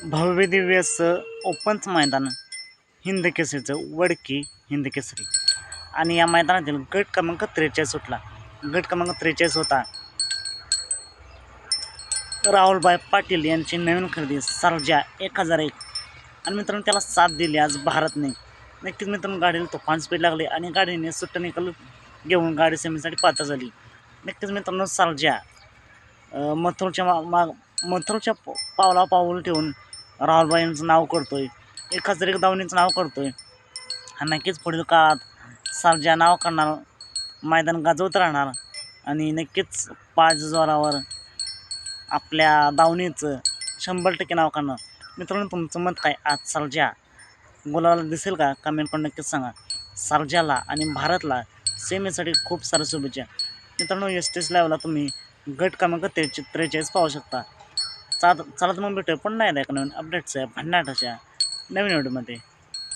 भव्य दिव्य असं ओपनचं मैदान हिंद केसरीचं वडकी हिंद केसरी आणि या मैदानातील गट क्रमांक 43 सुटला. गट क्रमांक 43 होता राहुलभाई पाटील यांची नवीन खरेदी सर्जा 1001 आणि मित्रांनो त्याला साथ दिली आज भारतने. नक्कीच मित्रांनो गाडीला तुफान स्पीड लागली आणि गाडीने सुट्ट निकाल घेऊन गाडी सेमीसाठी पात्र झाली. नक्कीच मित्रांनो सर्जा मथुरच्या पावला पाऊल ठेवून राहुलभाई यांचं नाव करतोय, 1001 धावणीचं नाव करतोय. हा नक्कीच पुढील काळात सर्जा नाव करणार, मैदान गाजवत राहणार आणि नक्कीच 5 जोरावर आपल्या धावणीचं 100% नाव करणार. मित्रांनो तुमचं मत काय? आज सर्जा गुलाला दिसेल का? कमेंट करून नक्कीच सांगा. सर्जाला आणि भारतला सेमीसाठी खूप साऱ्या शुभेच्छा. मित्रांनो एस लाईव्हला तुम्ही गट क्रमांक 43 पाहू शकता. चला तर मग भेटूया पुन्हा एकदा नवीन अपडेट्स भन्नाटाच्या नवीन व्हिडिओमध्ये.